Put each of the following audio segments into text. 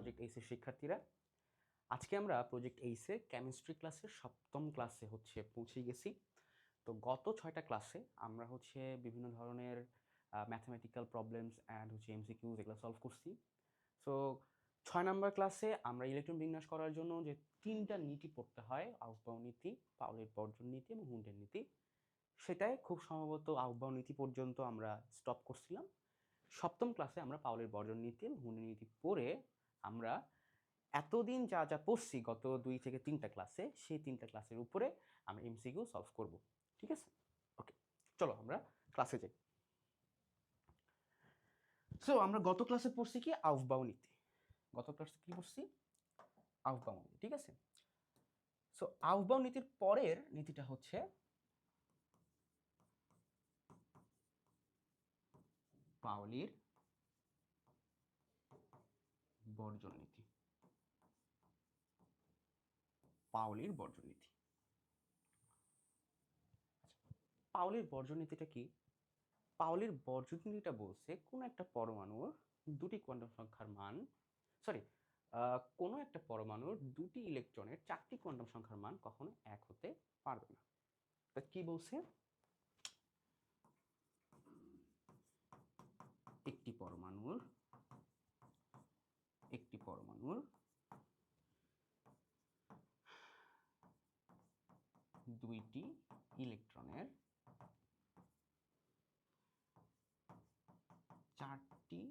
Project এইচের শিক্ষার্থীরা। আজকে আমরা প্রজেক্ট এইচের কেমিস্ট্রি ক্লাসের সপ্তম ক্লাসে পৌঁছে গেছি। তো গত 6টা ক্লাসে আমরা বিভিন্ন ধরনের ম্যাথমেটিক্যাল প্রবলেমস অ্যান্ড এমসিকিউজ এগুলো সলভ করছি। সো 6 নাম্বার ক্লাসে আমরা ইলেকট্রন বিন্যাস করার জন্য যে 3টা নীতি পড়তে হয়, আউফবাউ নীতি, পাউলির বর্জন নীতি এবং হুন্ডের নীতি, সেটাই খুব সম্ভবত আউফবাউ নীতি পর্যন্ত আমরা স্টপ করছিলাম। সপ্তম ক্লাসে আমরা পাউলির বর্জন নীতি এবং হুন্ডের নীতি পড়ে আমরা এতদিন যা যা পড়ছি গত 2 থেকে 3টা ক্লাসে, সেই 3টা ক্লাসের উপরে আমরা এমসিকিউ সলভ করব। ঠিক আছে, ওকে, চলো আমরা ক্লাসে যাই। সো আমরা গত ক্লাসে পড়ছি কি আউফবাউ নীতি। গত ক্লাসে কি পড়ছি? আউফবাউ নীতি। ঠিক আছে, সো আউফবাউ নীতির পরের নীতিটা হচ্ছে পাউলির বর্জন নীতি। পাউলির বর্জন নীতি। পাউলির বর্জন নীতিটা কি? পাউলির বর্জন নীতিটা বলছে কোন একটা পরমাণুর দুটি কোয়ান্টাম সংখ্যার মান, কোনো একটা পরমাণুর দুটি ইলেকট্রনের 4টি কোয়ান্টাম সংখ্যার মান কখনো এক হতে পারবে না। তা কি বলছে? একটি পরমাণুর দুইটি ইলেকট্রনের 4টি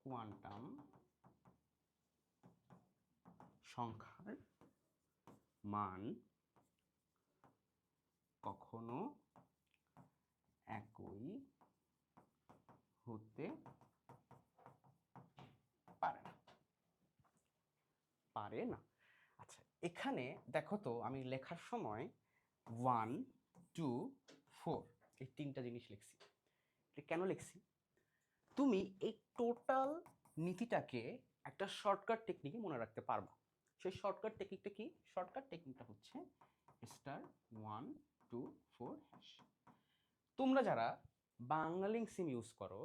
কোয়ান্টাম সংখ্যার মান কখনো একই হতে পারে না। আচ্ছা, এখানে দেখো তো, আমি লেখার সময় 1, 2, 4 এই 3টা জিনিস লিখছি। এটা কেন লিখছি? তুমি এই টোটাল নীতিটাকে একটা শর্টকাট টেকনিকে মনে রাখতে পারবা। সেই শর্টকাট টেকনিকটা কি? শর্টকাট টেকনিকটা হচ্ছে স্টার 1, 2, 4 হ্যাশ। তোমরা যারা বাংলালিংক সিম ইউজ করো,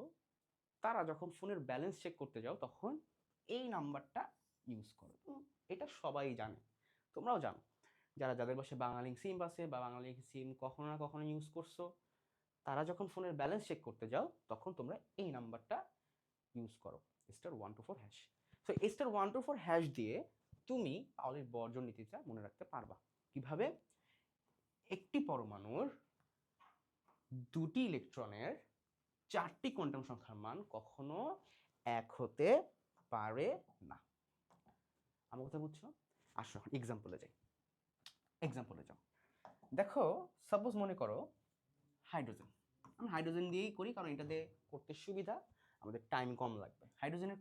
তারা যখন ফোনের ব্যালেন্স চেক করতে যাও তখন এই নাম্বারটা ইউজ করো। এটা সবাই জানে, তোমরাও জানো। যাদের বাসায় বাংলালিংক সিম আছে বা বাংলালিংক সিম কখনো না কখনো ইউজ করছো, তারা যখন ফোনের ব্যালেন্স চেক করতে যাও তখন তোমরা এই নাম্বারটা ইউজ করো, *124#। সো *124# দিয়ে তুমি পাউলির বর্জন নীতিটা মনে রাখতে পারবা। কিভাবে? একটি পরমাণুর দুটি ইলেকট্রনের 4টি কোয়ান্টাম সংখ্যার মান কখনো এক হতে পারে না। আমার কথা বুঝছো? আসো এক্সাম্পলে যাও। দেখো, সাপোজ মনে করো হাইড্রোজেন। আমি হাইড্রোজেন দিয়েই করি কারণ এটাতে করতে সুবিধা, আমাদের টাইম কম লাগবে। হাইড্রোজেনের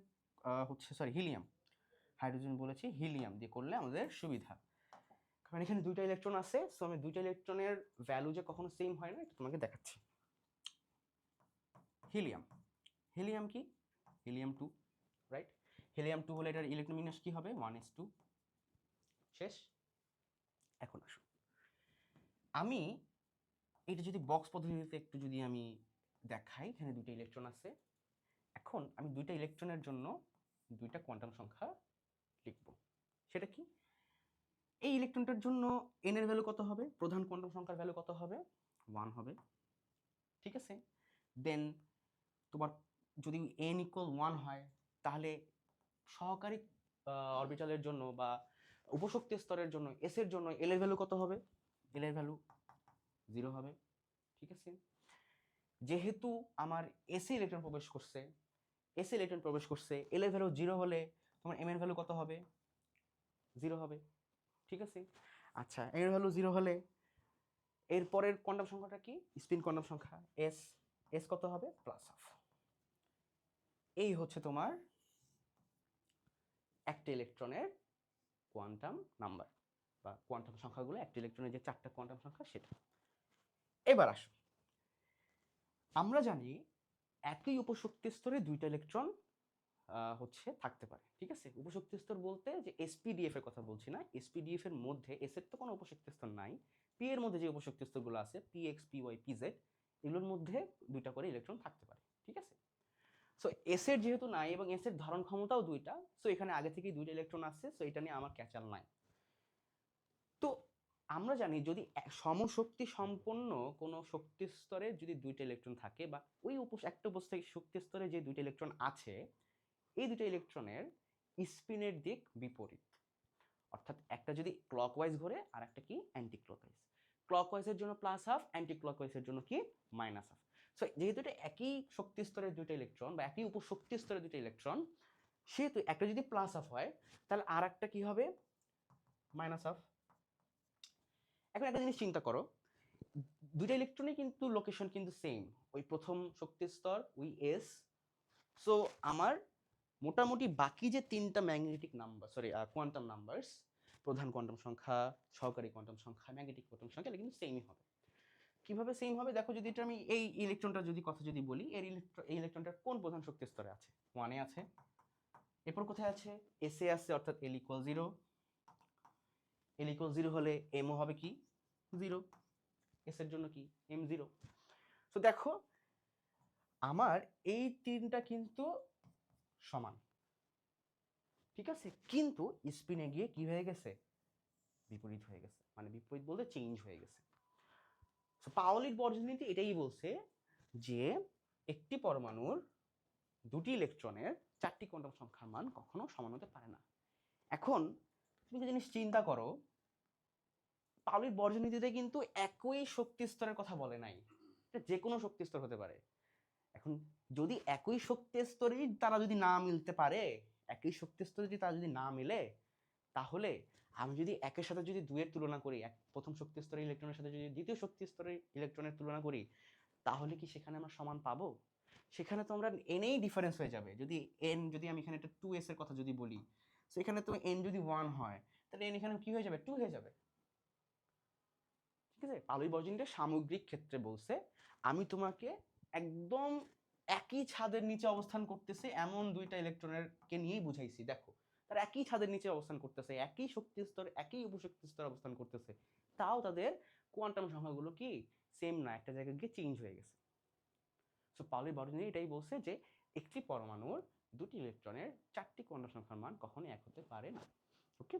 হিলিয়াম। হাইড্রোজেন বলেছি, হিলিয়াম দিয়ে করলে আমাদের সুবিধা, কারণ এখানে 2টা ইলেকট্রন আছে। সো আমি 2টা ইলেকট্রনের ভ্যালু যে কখনো সেম হয় না, এটা তোমাকে দেখাচ্ছি। হিলিয়াম কি? Helium 2, right? হিলিয়াম 2 হলে এটার ইলেকট্রন বিন্যাস কি হবে? 1s2। শেষ। এখন আসো, আমি এটা যদি বক্স পদ্ধতিতে একটু যদি আমি দেখাই, এখানে 2টা ইলেকট্রন আছে। এখন আমি 2টা ইলেকট্রনের জন্য 2টা কোয়ান্টাম সংখ্যা লিখব। সেটা কি? এই ইলেকট্রনটার জন্য n এর ভ্যালু কত হবে? প্রধান কোয়ান্টাম সংখ্যার ভ্যালু কত হবে? 1 হবে। ঠিক আছে, দেন তোমার যদি n = 1 হয়, তাহলে সহকারী অরবিটালের জন্য বা উপশক্তি স্তরের জন্য s এর জন্য l এর ভ্যালু কত হবে? l এর ভ্যালু 0 হবে। ঠিক আছে, যেহেতু আমার s এ ইলেকট্রন প্রবেশ করছে, l এর ভ্যালু 0 হলে তোমার m এর ভ্যালু কত হবে? 0 হবে। ঠিক আছে, আচ্ছা, m এর ভ্যালু 0 হলে এর পরের কোয়ান্টাম সংখ্যাটা কি? স্পিন কোয়ান্টাম সংখ্যা s কত হবে? +12। এই হচ্ছে তোমার একটা ইলেকট্রনের কোয়ান্টাম নাম্বার বা কোয়ান্টাম সংখ্যাগুলো, একটা ইলেকট্রনের যে 4টা কোয়ান্টাম সংখ্যা সেটা। এবার আসো, আমরা জানি একই উপশক্তি স্তরে 2টা ইলেকট্রন থাকতে পারে। ঠিক আছে, উপশক্তি স্তর বলতে যে sp-df এর কথা বলছি না। sp-df এর মধ্যে s এর তো কোনো উপশক্তি স্তর নাই, p এর মধ্যে যে উপশক্তি স্তরগুলো আছে px, py, pz, এগুলোর মধ্যে 2টা করে ইলেকট্রন থাকতে পারে। ঠিক আছে, সো এস এর যেহেতু নাই এবং এস এর ধারণ ক্ষমতাও দুইটা, সো এখানে আগে থেকেই দুইটা ইলেকট্রন আসছে, সো এটা নিয়ে আমার ক্যাচাল নাই। তো আমরা জানি যদি সমশক্তি সম্পন্ন কোনো শক্তি স্তরে যদি দুইটা ইলেকট্রন থাকে বা ওই একটা উপস্থিত শক্তি স্তরে যে দুইটা ইলেকট্রন আছে, এই দুইটা ইলেকট্রনের স্পিনের দিক বিপরীত, অর্থাৎ একটা যদি ক্লকওয়াইজ ঘোরে আর একটা কি অ্যান্টি ক্লকওয়াইজ। ক্লকওয়াইজের জন্য প্লাস হাফ, অ্যান্টি ক্লকওয়াইজের জন্য কি মাইনাস হাফ। সো যেহেতু এটা একই শক্তি স্তরের দুইটা ইলেকট্রন বা একই উপশক্তি স্তরের দুইটা ইলেকট্রন, সেহেতু একটা যদি প্লাস হাফ হয় তাহলে আর একটা কি হবে মাইনাস হাফ। এখন একটা জিনিস চিন্তা করো, দুইটা ইলেকট্রনই কিন্তু লোকেশন কিন্তু সেম, ওই প্রথম শক্তি স্তর ওই এস। সো আমার মোটামুটি বাকি যে তিনটা magnetic number, sorry quantum numbers, প্রধান কোয়ান্টাম সংখ্যা, সহকারী কোয়ান্টাম সংখ্যা, ম্যাগনেটিক কোয়ান্টাম সংখ্যা, এটা কিন্তু সেমই হবে। কিভাবে সেম হবে দেখো, যদি এটা আমি এই ইলেকট্রনটা যদি কথা যদি বলি, এই ইলেকট্রনটা কোন প্রধান শক্তি স্তরে আছে? ওয়ানে আছে। এরপর কোথায় আছে? এস এ আছে, অর্থাৎ L equal zero. L equal zero হলে এমও হবে কি জিরো, এস এর জন্য কি এম জিরো। তো দেখো আমার এই তিনটা কিন্তু সমান, ঠিক আছে, কিন্তু স্পিনে গিয়ে কি হয়ে গেছে? বিপরীত হয়ে গেছে, মানে বিপরীত বলতে চেঞ্জ হয়ে গেছে। পাওলির বর্জনীতি এটাই বলছে যে একটি পরমাণুর দুটি ইলেকট্রনের চারটি কোয়ান্টাম সংখ্যার মান কখনো সমান হতে পারে না। এখন তুমি একটা জিনিস চিন্তা করো, পাওলির বর্জনীতিতে কিন্তু একই শক্তি স্তরের কথা বলে নাই, এটা যে কোনো শক্তি স্তর হতে পারে। এখন যদি একই শক্তি স্তরেই তারা যদি না মিলতে পারে, একই শক্তি স্তরে যদি তারা যদি না মিলে, তাহলে আমি যদি একের সাথে যদি দুইয়ের তুলনা করি, প্রথম শক্তি স্তরের ইলেকট্রনের সাথে যদি দ্বিতীয় শক্তি স্তরের ইলেকট্রনের তুলনা করি, তাহলে কি সেখানে আমরা সমান পাবো? সেখানে তো আমরা এনেই ডিফারেন্স হয়ে যাবে। যদি এন, যদি আমি এখানে একটা 2s এর কথা যদি বলি, তো এখানে তো এন যদি 1 হয়, তাহলে এন এখানে কি হয়ে যাবে? 2 হয়ে যাবে। ঠিক আছে, পাওলি বর্জনীয়টা সামগ্রিক ক্ষেত্রে বলছে আমি তোমাকে একদম একই ছাদের নিচে অবস্থান করতেছে এমন দুইটা ইলেকট্রনের কে নিয়েই বুঝাইছি। দেখো তারা একই ছাদের নিচে অবস্থান করতেছে, একই শক্তি স্তর, একই উপশক্তি স্তরে অবস্থান করতেছে, তাও তাদের কোয়ান্টাম সংখ্যাগুলো কি সেম না, একটা জায়গায় গিয়ে চেঞ্জ হয়ে গেছে। সো পাওলি বর্জনীয় এটাই বলছে যে একটি পরমাণুর দুটি ইলেকট্রনের চারটি কোয়ান্টাম সংখ্যার মান কখনোই এক হতে পারে না। ওকে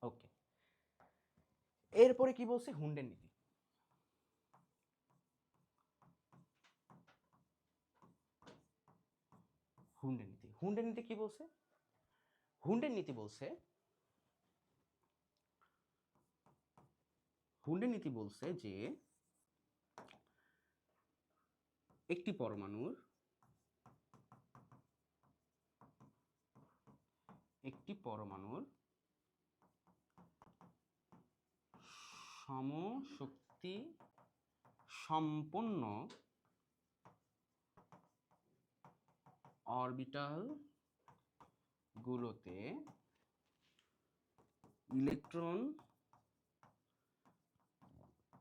ওকে, এরপরে কি বলছে? হুন্ডের নীতি। হুন্ডের নীতি, হুন্ডের নীতি কি বলছে? হুন্ডের নীতি বলছে, হুন্ডের নীতি বলছে যে একটি পরমাণুর সমশক্তি সম্পন্ন অরবিটাল গুলোতে ইলেকট্রন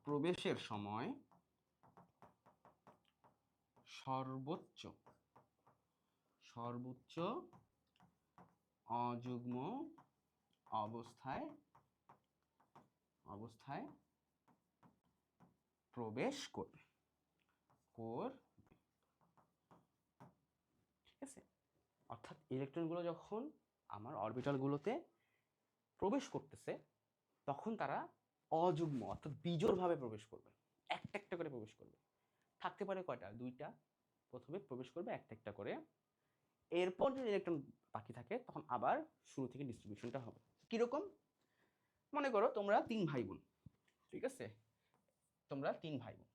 প্রবেশের সময় সর্বোচ্চ অযুগ্ম অবস্থায় প্রবেশ করবে। ঠিক আছে, অর্থাৎ ইলেকট্রনগুলো যখন আমার অরবিটালগুলোতে প্রবেশ করতেছে, তখন তারা অযুগ্ম অর্থাৎ বিজোড়ভাবে প্রবেশ করবে, একটা একটা করে প্রবেশ করবে। থাকতে পারে কয়টা? দুইটা। প্রথমে প্রবেশ করবে একটা একটা করে, এরপর যদি ইলেকট্রন বাকি থাকে তখন আবার শুরু থেকে ডিস্ট্রিবিউশনটা হবে। কিরকম? মনে করো তোমরা 3 ভাই বোন, ঠিক আছে, তোমরা 3 ভাই বোন।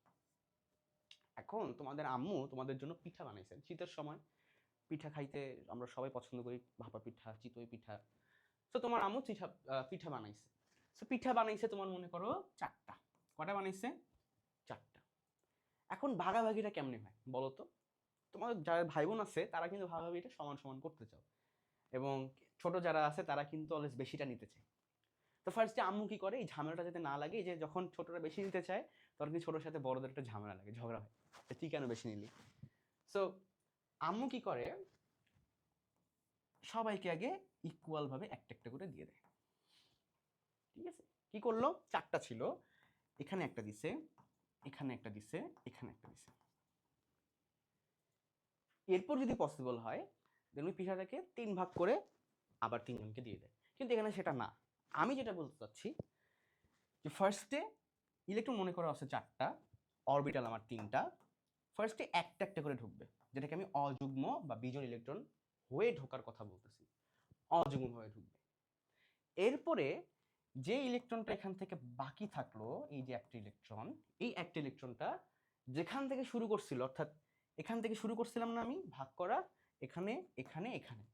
এখন তোমাদের আম্মু তোমাদের জন্য পিঠা বানাইছেন শীতের সময়। পিঠা খাইতে আমরা সবাই পছন্দ করি, ভাপা পিঠা, চিতই পিঠা। তো তোমার আম্মু পিঠা বানাইছে। তো পিঠা বানাইছে তোমার মনে করো 4টা। কটা বানাইছে? 4টা। এখন ভাগাভাগিটা কেমনে হয় বলো তো? তোমার যারা ভাই বোন আছে তারা কিন্তু ভাগাভাগিটা সমান সমান করতে চাও, এবং ছোট যারা আছে তারা কিন্তু অলওয়েজ বেশিটা নিতে চায়। তো ফার্স্টে আম্মু কি করে, এই ঝামেলাটা যাতে না লাগে, যে যখন ছোটরা বেশি নিতে চায় তখন কিন্তু ছোটোর সাথে বড়দের একটা ঝামেলা লাগে, ঝগড়া হয়, তুই কেন বেশি নিলি। সো আম্মু কি করে, সবাইকে আগে ইকুয়াল ভাবে একটা একটা করে দিয়ে দেয়। ঠিক আছে, কি করলো? 4টা ছিল, এখানে একটা দিছে, এখানে একটা দিছে, এখানে একটা দিছে। এরপর যদি পসিবল হয় দেন ওই পিঠাটাকে 3 ভাগ করে আবার 3 জনকে দিয়ে দেয়। কিন্তু এখানে সেটা না। আমি যেটা বলতে চাচ্ছি যে ফার্স্টে ইলেকট্রন মনে করা আছে 4টা, অরবিটাল আমার 3টা, ফার্স্টে একটা একটা করে ঢুকবে, যেটাকে আমি অযুগ্ম বা বিজোড় ইলেকট্রন হয়ে ঢোকার কথা বলতেছি, অযুগ্ম হয়ে ঢুকবে। এরপরে যে ইলেকট্রনটা এখান থেকে বাকি থাকলো, এই যে একটা ইলেকট্রন, এই একটা ইলেকট্রনটা যেখান থেকে শুরু করছিল, অর্থাৎ এখান থেকে শুরু করছিলাম না আমি ভাগ করা, এখানে এখানে এখানে,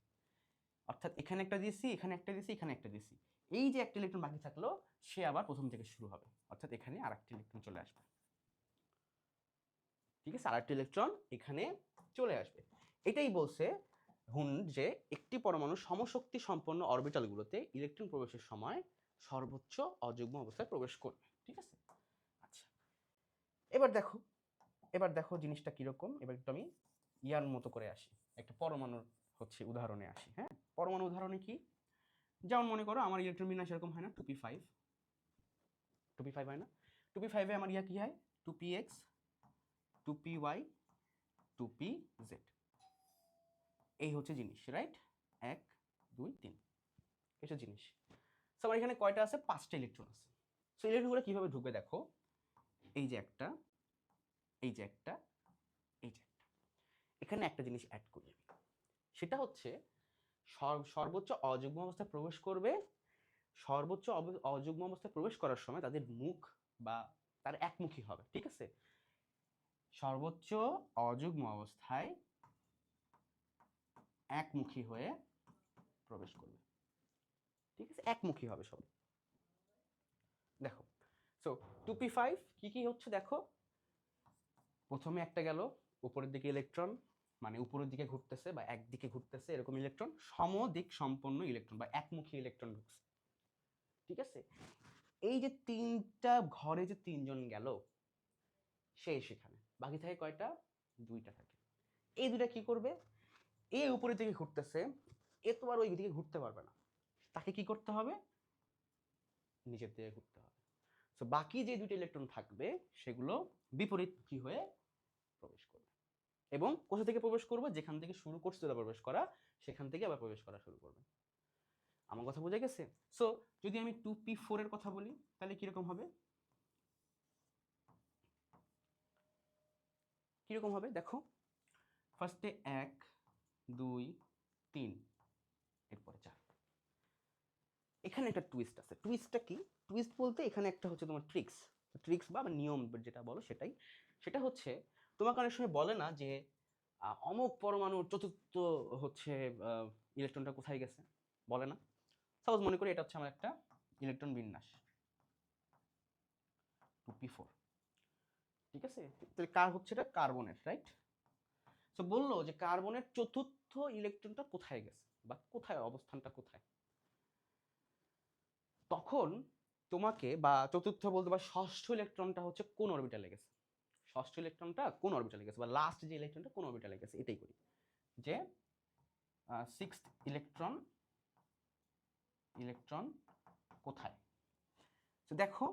অর্থাৎ এখানে একটা দিয়েছি, এখানে একটা দিয়েছি, এখানে একটা দিয়েছি, এই যে একটা ইলেকট্রন বাকি থাকলো সে আবার প্রথম থেকে শুরু হবে, অর্থাৎ এখানে আরেকটা ইলেকট্রন চলে আসবে। ঠিক আছে, আরেকটা ইলেকট্রন এখানে চলে আসবে। এটাই বলছে হুন্ড যে একটি পরমাণু সমশক্তি সম্পন্ন অরবিটালগুলোতে ইলেকট্রন প্রবেশের সময় সর্বোচ্চ অযুগ্ম অবস্থায় প্রবেশ করবে। ঠিক আছে, আচ্ছা এবার দেখো জিনিসটা কিরকম। এবার একটু আমি ইয়ার মতো করে আসি, একটা পরমাণুর উদাহরণে আসি। হ্যাঁ, পরমাণু উদাহরণে কি, যেমন মনে করো আমার ইলেকট্রন বিন্যাস এরকম হয় না, 2p5, 2p5 হয় না, 2p5 এ আমার ইয়া কি হয়, 2px, 2py, 2pz, এই হচ্ছে জিনিস, রাইট? 1 2 3, এটা জিনিস। সো আমার এখানে কয়টা আছে, 5টা ইলেকট্রন আছে। সো ইলেকট্রনগুলো কিভাবে ঢুকবে দেখো, এই যে একটা, এই যে একটা, এই যে একটা, এখানে একটা জিনিস অ্যাড করি আমি, সেটা হচ্ছে সর্বোচ্চ অযুগ্ম অবস্থায় প্রবেশ করবে। সর্বোচ্চ অযুগ্ম অবস্থায় প্রবেশ করার সময় তাদের মুখ বা তার একমুখী হবে। ঠিক আছে, সর্বোচ্চ অযুগ্ম অবস্থায় একমুখী হয়ে প্রবেশ করবে। ঠিক আছে, একমুখী হবে সব। দেখো, সো 2p5 কি কি হচ্ছে দেখো, প্রথমে একটা গেল উপরের দিকে ইলেকট্রন, মানে উপরের দিকে ঘুরতেছে বা একদিকে ঘুরতেছে এরকম ইলেকট্রন, সমদিক সম্পন্ন ইলেকট্রন বা একমুখী ইলেকট্রন ঢুকছে। ঠিক আছে, এই যে 3টা ঘরে যে 3জন গেল, সে সেখানে বাকি থাকে কয়টা, 2টা থাকে। এই 2টা কি করবে, এ উপরের দিকে ঘুরতেছে, এ তো আর ওই দিকে ঘুরতে পারবে না, তাকে কি করতে হবে, নিচের দিকে ঘুরতে হবে। তো বাকি যে 2টা ইলেকট্রন থাকবে সেগুলো বিপরীত কি হয়ে প্রবেশ করবে, এবং কোথা থেকে প্রবেশ করবে, যেখান থেকে শুরু করছিল প্রবেশ করা সেখান থেকে আবার প্রবেশ করা শুরু করবে। আমার কথা বোঝা গেছে? সো যদি আমি 2p4 এর কথা বলি তাহলে কিরকম হবে, কিরকম হবে দেখো, ফার্স্টে 1 2 3, এরপরে 4। এখানে একটা টুইস্ট আছে। টুইস্টটা কি, টুইস্ট বলতে এখানে একটা হচ্ছে তোমার ট্রিক্স, ট্রিক্স বা নিয়ম যেটা বলো সেটাই। সেটা হচ্ছে তোমাকে অনেক সময় বলে না যে অমুক পরমাণুর চতুর্থ হচ্ছে ইলেকট্রনটা কোথায় গেছে, বলে না। সাপোজ মনে করি এটা হচ্ছে আমার একটা ইলেকট্রন বিন্যাস 2p4। ঠিক আছে, তাহলে কার হচ্ছে, এটা কার্বনের, রাইট? তো বললো যে কার্বনের চতুর্থ ইলেকট্রনটা কোথায় গেছে বা কোথায় অবস্থানটা কোথায়, তখন তোমাকে, বা চতুর্থ বলতে বা ষষ্ঠ ইলেকট্রনটা হচ্ছে কোন অরবিটালে গেছে, ষষ্ঠ ইলেকট্রনটা কোন অরবিটালে গেছে বা লাস্ট যে ইলেকট্রনটা কোন অরবিটালে গেছে, এটাই করি যে সিক্সথ ইলেকট্রন, ইলেকট্রন কোথায়। তো দেখো,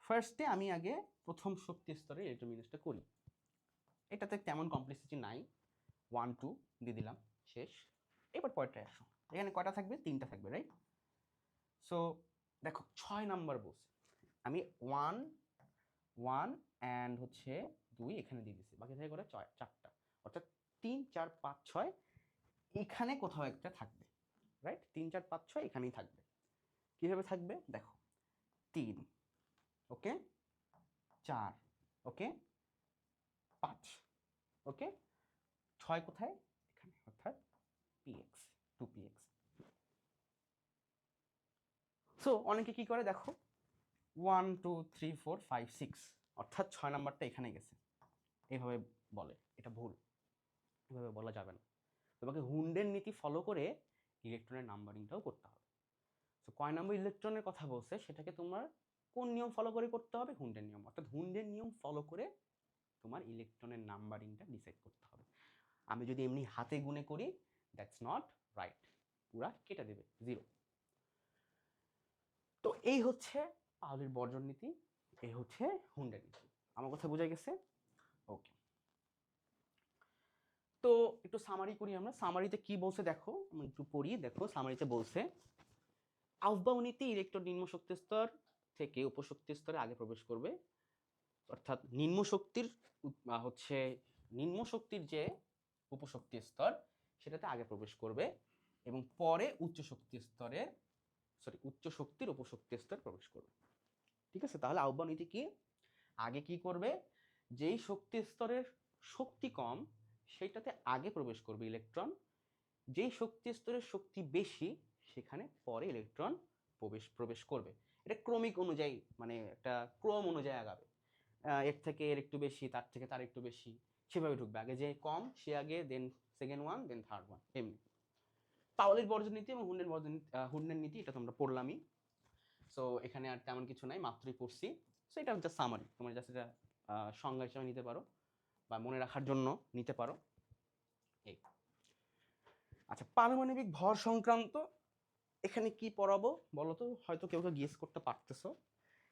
ফার্স্টে আমি আগে প্রথম শক্তি স্তরে ইলেকট্রন বিন্যাসটা করি, এটাতে তেমন কমপ্লেক্সিটি নাই, 1 2 দিয়ে দিলাম, শেষ। এবার পরেরটা আসো, এখানে কয়টা থাকবে, 3টা থাকবে, রাইট? সো দেখো 6 নাম্বার বলছে, আমি 1 1 অ্যান্ড হচ্ছে 2 এখানে দিয়ে দিচ্ছি, বাকি থেকে করে 4টা, অর্থাৎ 3 4 5 6 এখানে কোথাও একটা থাকবে, রাইট? 3 4 5 6 এখানেই থাকবে। কিভাবে থাকবে দেখো, 3 ওকে, 4 ওকে, 5 ওকে, 6 কোথায়, এখানে, অর্থাৎ px, 2px। সো অনেকে কি করে দেখো, 1 2 3 4 5 6, অর্থাৎ 6 নাম্বারটা এখানে গেছে, এইভাবে বলে। এটা ভুল, এভাবে বলা যাবে না। তোমাকে হুন্ডের নীতি ফলো করে ইলেকট্রনের নাম্বারিংটাও করতে হবে। তো কয় নম্বর ইলেকট্রনের কথা বলছে সেটাকে তোমার কোন নিয়ম ফলো করে করতে হবে, হুন্ডের নিয়ম, অর্থাৎ হুন্ডের নিয়ম ফলো করে তোমার ইলেকট্রনের নাম্বারিংটা ডিসাইড করতে হবে। আমি যদি এমনি হাতে গুনে করি, দ্যাটস নট রাইট, পুরা কেটে দেবে 0। তো এই হচ্ছে পাউলির বর্জন নীতি, এই হচ্ছে হুন্ডের নীতি। আমার কথা বোঝা গেছে? ওকে। তো তো একটু সামারি করি আমরা। সামারিতে কি বলছে দেখো, আমি একটু পড়ি। দেখো সামারিতে বলছে আহ্বানীতে ইলেকট্রন নিম্ন শক্তি স্তর থেকে উপশক্তি স্তরে আগে প্রবেশ করবে, অর্থাৎ নিম্ন শক্তির হচ্ছে নিম্ন শক্তির যে উপশক্তি স্তর সেটাতে আগে প্রবেশ করবে এবং পরে উচ্চ শক্তি স্তরের উচ্চ শক্তির উপশক্তি স্তর প্রবেশ করবে। ঠিক আছে, তাহলে আহ্বান নীতি কি, আগে কি করবে, যেই শক্তি স্তরের শক্তি কম সেইটাতে আগে প্রবেশ করবে ইলেকট্রন, যেই শক্তি স্তরের শক্তি বেশি সেখানে পরে ইলেকট্রন প্রবেশ করবে। এটা ক্রমিক অনুযায়ী, মানে একটা ক্রম অনুযায়ী আগাবে, এর থেকে এর একটু বেশি, তার থেকে তার একটু বেশি, সেভাবে ঢুকবে। আগে যে কম সে আগে, দেন সেকেন্ড ওয়ান, দেন থার্ড ওয়ান, এমনি। পাওয়েলের বর্জন নীতি এবং হুন্ডের নীতি এটা তোমরা পড়লামই। সো এখানে আর তেমন কিছু নাই, মাত্রই পড়ছি। সো এটা হচ্ছে সামারি, তোমরা জাস্ট এটা সংজ্ঞা হিসেবে নিতে পারো বা মনে রাখার জন্য নিতে পারো। এই আচ্ছা, পারমাণবিক ভর সংক্রান্ত এখানে কি পড়াবো বলো তো? হয়তো কেউ কেউ গেস করতে পারতেছো।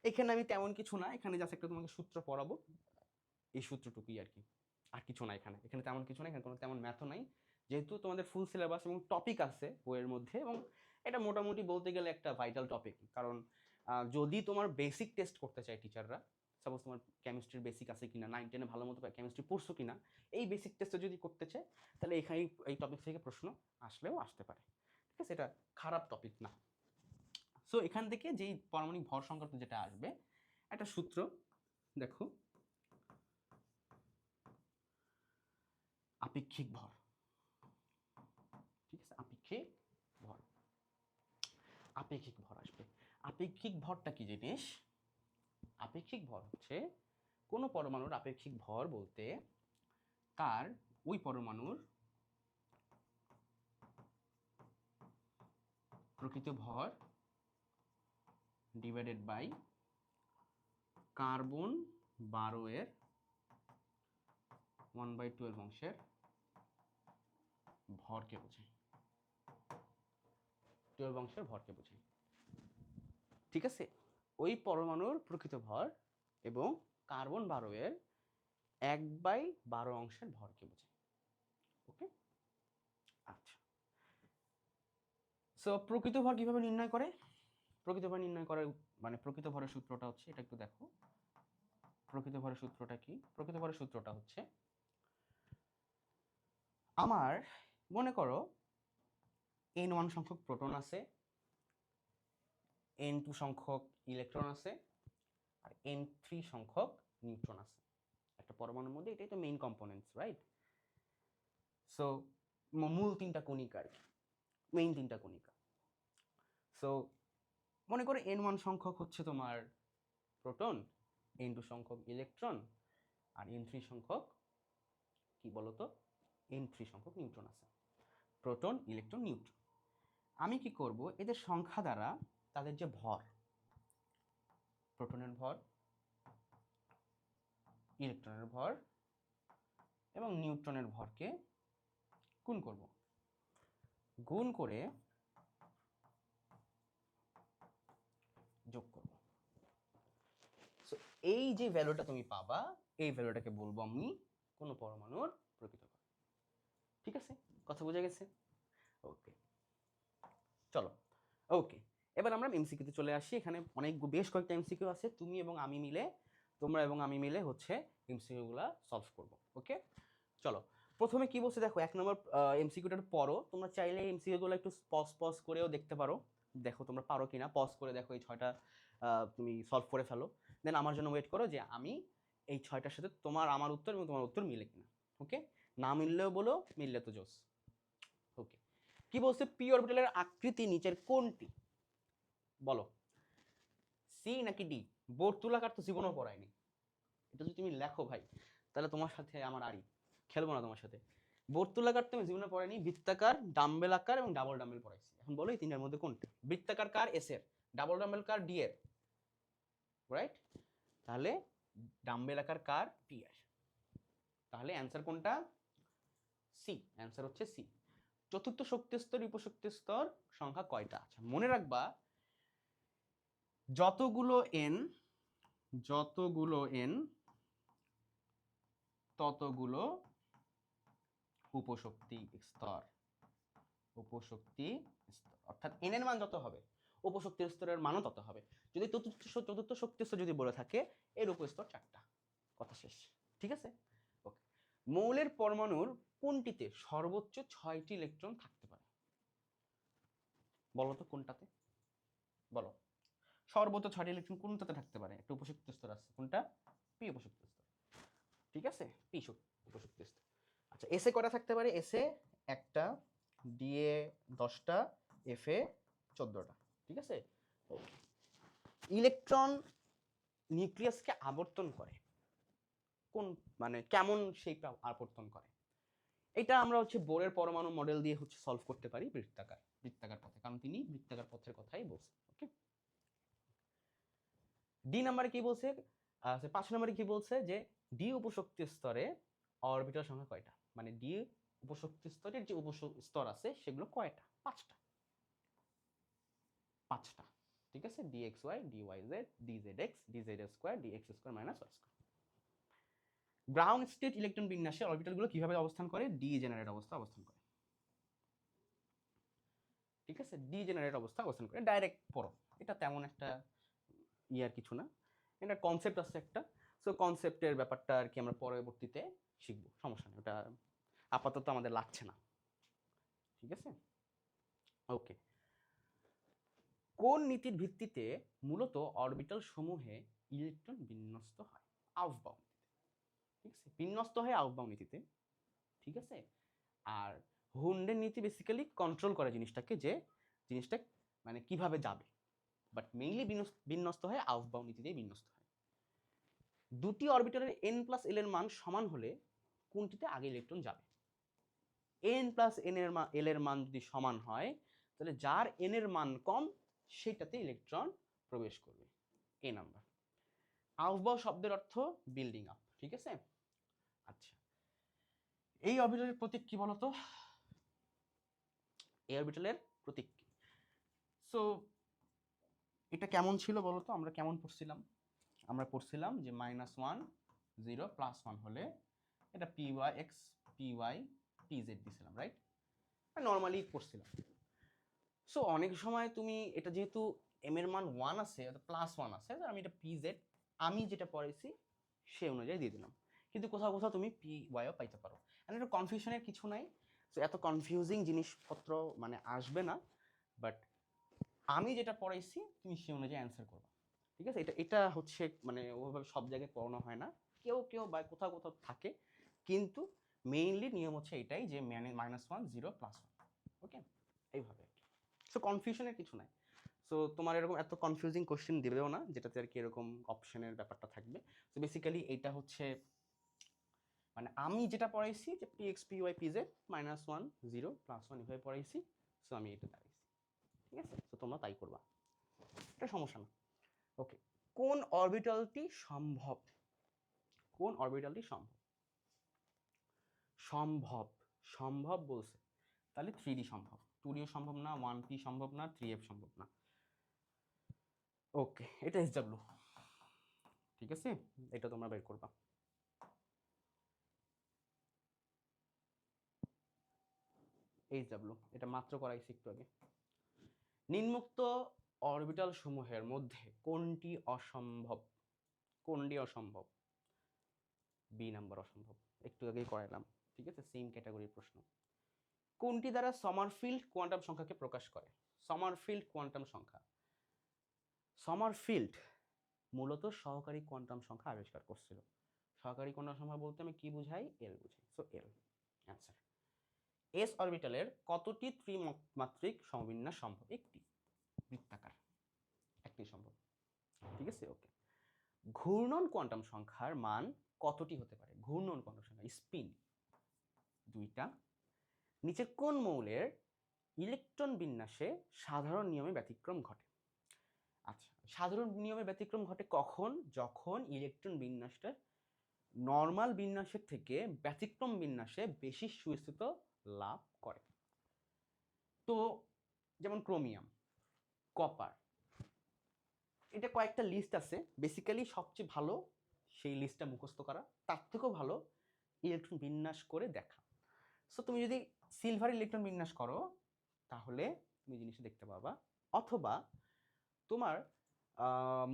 এখানে আমি তেমন কিছু না, এখানে জাস্ট একটা তোমাকে সূত্র পড়াবো, এই সূত্রটুকুই আর কি, আর কিছু না। এখানে তেমন কিছু না, এখানে কোনো তেমন ম্যাথও নাই, যেহেতু তোমাদের ফুল সিলেবাস এবং টপিক আছে বইয়ের মধ্যে, এবং এটা মোটামুটি বলতে গেলে একটা ভাইটাল টপিক। কারণ যদি তোমার বেসিক টেস্ট করতে চায় টিচাররা, সাপোজ তোমার কেমিস্ট্রির বেসিক আছে কিনা, 9-10 ভালো মতো কেমিস্ট্রি পড়ছো কিনা, এই বেসিক টেস্টে যদি করতে চায় তাহলে এখানে এই টপিক থেকে প্রশ্ন আসলেও আসতে পারে। ঠিক আছে, এটা খারাপ টপিক না। সো এখান থেকে যেই পারমাণবিক ভর সংক্রান্ত যেটা আসবে, একটা সূত্র দেখো, আপেক্ষিক ভর। ঠিক আছে, আপেক্ষিক ভর, আপেক্ষিক ভর আসবে। আপেক্ষিক ভরটা কি জিনিস? আপেক্ষিক ভর হচ্ছে কোনো পরমাণুর আপেক্ষিক ভর বলতে তার ওই পরমাণুর প্রকৃত ভর ডিভাইডেড বাই কার্বন 12 এর 1/12 অংশের ভরকে বোঝায়। 12 অংশের ভরকে বোঝায়। ঠিক আছে, ওই পরমাণুর প্রকৃত ভর এবং কার্বন 12 এর 1/12 অংশের ভরকে বোঝায়। ওকে, আচ্ছা। সো প্রকৃত ভর কিভাবে নির্ণয় করে? প্রকৃত ভর নির্ণয় করার মানে প্রকৃত ভরের সূত্রটা হচ্ছে, এটা একটু দেখো। প্রকৃত ভরের সূত্রটা কি? প্রকৃত ভরের সূত্রটা হচ্ছে, আমার মনে করো n1 সংখ্যক প্রোটন আছে, n2 সংখ্যক ইলেকট্রন আছে, আর n3 সংখ্যক নিউট্রন আছে একটা পরমাণুর মধ্যে। এটাই তো মেইন কম্পোনেন্টস, রাইট? সো মূল তিনটা কণিকা আর কি, মেইন তিনটা কণিকা। সো মনে করো n1 সংখ্যক হচ্ছে তোমার প্রোটন, n2 সংখ্যক ইলেকট্রন, আর n3 সংখ্যক কি বলতো, n3 সংখ্যক নিউট্রন আছে। Proton, electron, neutron. আমি কি করব, এদের সংখ্যা দ্বারা তাদের যে ভর, প্রোটনের ভর, ইলেকট্রনের ভর এবং নিউট্রনের ভরকে গুণ করব। গুণ করে যোগ করব। সো এই যে ভ্যালুটা তুমি পাবা, এই ভ্যালুটাকে বলবো আমি কোন পরমাণুর প্রকৃত ভর। ঠিক আছে, কথা বোঝা গেছে? ওকে, চলো। ওকে, এবার আমরা এমসিকিউতে চলে আসি। এখানে বেশ কয়েকটা এমসিকিউ আছে, তুমি এবং আমি মিলে, তোমরা এবং আমি মিলে হচ্ছে এমসিকিউগুলা সলভ করব। ওকে, চলো। প্রথমে কি বলছে দেখো, 1 নম্বর এমসিকিউটার পরও তোমরা চাইলে এমসিকিউগুলো একটু পজ করেও দেখতে পারো, দেখো তোমরা পারো কিনা। পজ করে দেখো, এই 6টা তুমি সলভ করে ফেলো, দেন আমার জন্য ওয়েট করো যে আমি এই 6টার সাথে আমার উত্তর এবং তোমার উত্তর মিলে কিনা। ওকে, না মিললেও বলো, মিললে তো জোস। ওকে, কি বলছে, পি অরবিটালের আকৃতি নিচের কোনটি? বলো, সি নাকি ডি? বর্তুলাকার তো জীবনও পড়ায়নি, এটা যদি তুমি লেখো ভাই তাহলে তোমার সাথে আমার আড়ি, খেলবো না তোমার সাথে। বর্তুলাকার তুমি জীবনে পড়ায়নি, বৃত্তাকার, ডাম্বেল আকার এবং ডাবল ডাম্বেল পড়াইছি। এখন বলো এই তিনটার মধ্যে কোনটা? বৃত্তাকার কার? এস এর। ডাবল ডাম্বেল কার? ডি এর, রাইট? তাহলে ডাম্বেল আকার কার? পি এর। তাহলে অ্যান্সার কোনটা? সি, অ্যান্সার হচ্ছে সি। চতুর্থ শক্তি স্তর, উপশক্তি স্তর সংখ্যা কয়টা? আচ্ছা, মনে রাখবা যতগুলো এন ততগুলো উপশক্তি স্তর, উপশক্তি স্তর, অর্থাৎ n এর মান যত হবে উপশক্তির স্তরের মানও তত হবে। যদি চতুর্থ শক্তি স্তর যদি বলে থাকে এর উপস্তর 4টা, কথা শেষ। ঠিক আছে, ওকে। মৌলের পরমাণুর কোনটিতে সর্বোচ্চ 6টি ইলেকট্রন থাকতে পারে? বলো তো কোনটাতে, বলো সর্বোচ্চ 6টি ইলেকট্রন কোনটাতে থাকতে পারে? একটা উপশক্তি স্তর আছে, কোনটা? পি উপশক্তি স্তর। ঠিক আছে, পি উপশক্তি স্তর। আচ্ছা, এসে কটা থাকতে পারে? এসে 1টা, ডিএ 10টা, এফে 14টা। ঠিক আছে, ইলেকট্রন নিউক্লিয়াসকে আবর্তন করে কোন, মানে কেমন সেই আবর্তন করে? এটা আমরা হচ্ছে বোরের পরমাণু মডেল দিয়ে হচ্ছে সলভ করতে পারি বৃত্তাকার পথে, কারণ তিনি বৃত্তাকার পথের কথাই বলছেন। ওকে, ডি নাম্বারে কি বলছে? 5 নম্বরে কি বলছে যে ডি উপশক্তি স্তরে অরবিটাল সংখ্যা কয়টা? মানে ডি উপশক্তি স্তরের যে স্তর আছে সেগুলো কয়টা? 5টা, 5টা। ঠিক আছে, dxy, dyz, dzx, dz2, dx2 - y2। Ground state electron বিন্যাসে অরবিটালগুলো কিভাবে অবস্থান করে? ডিজেনারেট অবস্থা অবস্থান করে। ঠিক আছে, ডিজেনারেট অবস্থা অবস্থান করে। ডাইরেক্ট পড়ো, এটা তেমন একটা ইয়ার কিছু না, এটা কনসেপ্ট আছে একটা। সো কনসেপ্টের ব্যাপারটা আর কি আমরা পরবর্তীতে শিখবো, সমস্যা নেই, ওটা আপাতত আমাদের লাগছে না। ঠিক আছে, ওকে। কোন নীতির ভিত্তিতে মূলত অরবিটাল সমূহে ইলেকট্রন বিন্যস্ত হয়? আউফবাউ নীতিতে। ঠিক আছে, বিন্যস্ত হয় আউফবাউ নীতিতে। ঠিক আছে, আর হুন্ডের নীতি বেসিক্যালি কন্ট্রোল করে জিনিসটাকে, যে জিনিসটা মানে কিভাবে যাবে, বাট মেইনলি বিন্যস্ত হয় আউফবাউ নীতিতেই বিন্যস্ত হয়। দুটি অরবিটালের n+l এর মান সমান হলে কোনটিতে আগে ইলেকট্রন যাবে? n+n এর মান, l এর মান যদি সমান হয় তাহলে যার n এর মান কম সেটাতে ইলেকট্রন প্রবেশ করবে। এ নাম্বার। আউফবাউ শব্দের অর্থ বিল্ডিং আপ। ঠিক আছে, আচ্ছা, এই অরবিটালের প্রতীক কি বলতো? এই অরবিটালের প্রতীক কি? সো এটা কেমন ছিল বলতো? আমরা কেমন পড়ছিলাম? আমরা পড়ছিলাম যে -1 0 +1 হলে এটা py(x), py, pz দিছিলাম, রাইট? নর্মালি পড়ছিলাম। সো অনেক সময় তুমি এটা যেহেতু m এর মান 1 আছে, +1 আছে, আমি এটা pz আমি যেটা পড়াইছি সেই অনুযায়ী দিয়ে দিলাম, কিন্তু কোথাও কোথাও তুমি pyও পাইতে পারো। এন্ড এটা কনফিউশনের কিছু নাই, সো এত কনফিউজিং জিনিসপত্র মানে আসবে না, বাট আমি যেটা পড়াইছি তুমি সেই অনুযায়ী অ্যান্সার করবে। ঠিক আছে, এটা এটা হচ্ছে মানে ওভাবে সব জায়গায় পড়ানো হয় না, কেউ কেউ বা কোথাও কোথাও থাকে, কিন্তু মেইনলি নিয়ম হচ্ছে এটাই যে -1 0 +1। ওকে, এইভাবে। সো কনফিউশনের কিছু নাই। সো তোমার এরকম এত কনফিউজিং কোশ্চেন দিবেও না যেটাতে আর কি এরকম অপশনের ব্যাপারটা থাকবে। সো বেসিক্যালি এইটা হচ্ছে মানে আমি যেটা পড়াইছি যে px, py, pz -1 0 +1 এভাবে পড়াইছি। সো আমি এটা দাঁড়াইছি। ঠিক আছে, তো তোমরা তাই করবা, এটা সমস্যা না। ওকে, কোন অরবিটালটি সম্ভব? কোন অরবিটালটি সম্ভব? সম্ভব, সম্ভব বলছে, তাহলে 3D সম্ভব, 2D সম্ভব না, 1p সম্ভব না, 3f সম্ভব না। ওকে, এটা SW। ঠিক আছে, এটা তোমরা বের করবা। SW এটা মাত্র করাইছি একটু আগে। নিম্নোক্ত অরবিটাল সমূহের মধ্যে কোনটি অসম্ভব? কোনটি অসম্ভব? বি নাম্বার অসম্ভব, একটু আগেই করাইলাম। ঠিক আছে, সেম ক্যাটাগরির প্রশ্ন। কোনটি দ্বারা সমারফিল্ড কোয়ান্টাম সংখ্যাকে প্রকাশ করে? সমারফিল্ড কোয়ান্টাম সংখ্যা, সমারফিল্ড মূলত সহকারী কোয়ান্টাম সংখ্যা আবিষ্কার করছিল। সহকারী কোয়ান্টাম সংখ্যা বলতে আমি কি বুঝাই? এল বুঝাই। সো এল অ্যান্সার। এস অরবিটালের কতটি ত্রিমাত্রিক সমবিন্যাস সম্ভব? একটি, বৃত্তাকার, একটি সম্ভব। ঠিক আছে, ওকে। ঘূর্ণন কোয়ান্টাম সংখ্যার মান কতটি হতে পারে? ঘূর্ণন কোয়ান্টাম সংখ্যা, স্পিন, 2টা। নিচের কোন মৌলের ইলেকট্রন বিন্যাসে সাধারণ নিয়মে ব্যতিক্রম ঘটে? আচ্ছা, সাধারণ নিয়মে ব্যতিক্রম ঘটে কখন? যখন ইলেকট্রন বিন্যাসটা নর্মাল বিন্যাসের থেকে ব্যতিক্রম বিন্যাসে বেশি সুস্থিত লাভ করে। তো যেমন ক্রোমিয়াম, কপার, এটা কয়েকটা লিস্ট আছে, বেসিক্যালি সবচেয়ে ভালো সেই লিস্টটা মুখস্থ করা, তার থেকেও ভালো ইলেকট্রন বিন্যাস করে দেখা। সো তুমি যদি সিলভার ইলেকট্রন বিন্যাস করো তাহলে তুমি জিনিসটা দেখতে পাবা। অথবা তোমার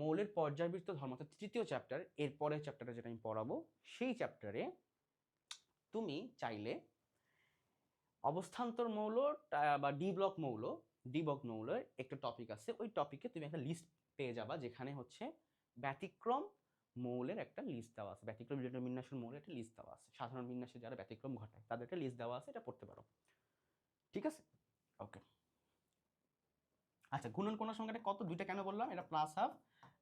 মৌলের পর্যায়বৃত্ত ধর্ম অর্থাৎ তৃতীয় চ্যাপ্টার, এর পরের চ্যাপ্টারে যেটা আমি পড়াবো সেই চ্যাপ্টারে তুমি চাইলে অবস্থান্তর মৌল বা ডি ব্লক মৌলের একটা টপিক আছে, ওই টপিকে তুমি একটা লিস্ট পেয়ে যাবা যেখানে হচ্ছে ব্যতিক্রম মৌলের একটা লিস্ট দেওয়া আছে, ব্যতিক্রম ইলেকট্রন বিন্যাসের মৌলের একটা লিস্ট দেওয়া আছে, সাধারণ বিন্যাসে যারা ব্যতিক্রম ঘটায় তাদের একটা লিস্ট দেওয়া আছে, এটা পড়তে পারো। ঠিক আছে, ওকে। আচ্ছা, গুণন কোণ সংখ্যাটা কত? দুইটা কেন বললাম? এটা প্লাস হাফ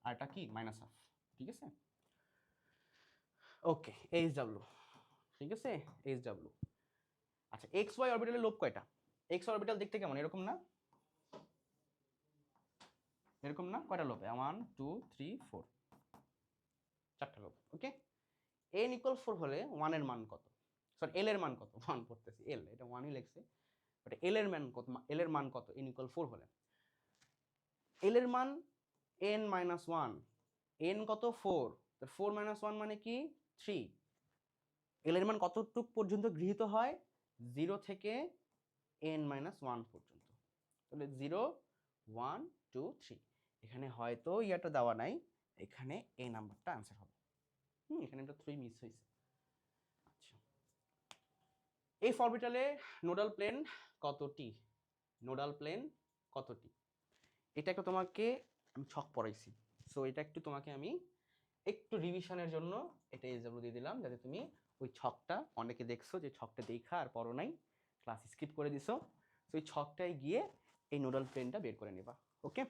আর এটা কি মাইনাস হাফ। ঠিক আছে, ওকে। এইচ ডাব্লিউ, ঠিক আছে, এইচ ডাব্লিউ। আচ্ছা, এক্স ওয়াই অরবিটালের লোব কয়টা? এক্স অরবিটাল দেখতে কেমন? এরকম না? এরকম না? কয়টা লোব? 1 2 3 4, চারটা লোব। ওকে, n ইকুয়াল 4 হলে 1 এর মান কত? সরি, l এর মান কত? 1 পড়তেছি, l, এটা 1ই লিখছে, বাট l এর মান কত? l এর মান কত n ইকুয়াল 4 হলে? l এর মান n মাইনাস 1, n কত? 4, তো 4 মাইনাস 1 মানে কি? 3। l এর মান কতটুক পর্যন্ত গৃহীত হয়? 0 থেকে n মাইনাস 1 পর্যন্ত। তাহলে 0 1 2 3, এখানে হয়তো ইয়াটা দেওয়া নাই, এখানে এই নাম্বারটা आंसर হবে। এখানে একটা 3 মিস হয়েছে। আচ্ছা, এই অরবিটালে নোডাল প্লেন কতটি? নোডাল প্লেন কতটি? এটা একটা তোমাকে আমি ছক পড়াইছি, সো এটা একটু তোমাকে আমি একটু রিভিশনের জন্য এটা এসডব্লিউ দিয়ে দিলাম, যাতে তুমি ওই ছকটা, অনেকে দেখছো যে ছকটা দেখা আর পড়ো নাই, ক্লাস স্কিপ করে দিছো, সো ওই ছকটায় গিয়ে এই নোডাল প্লেনটা বের করে নেবা। ওকে,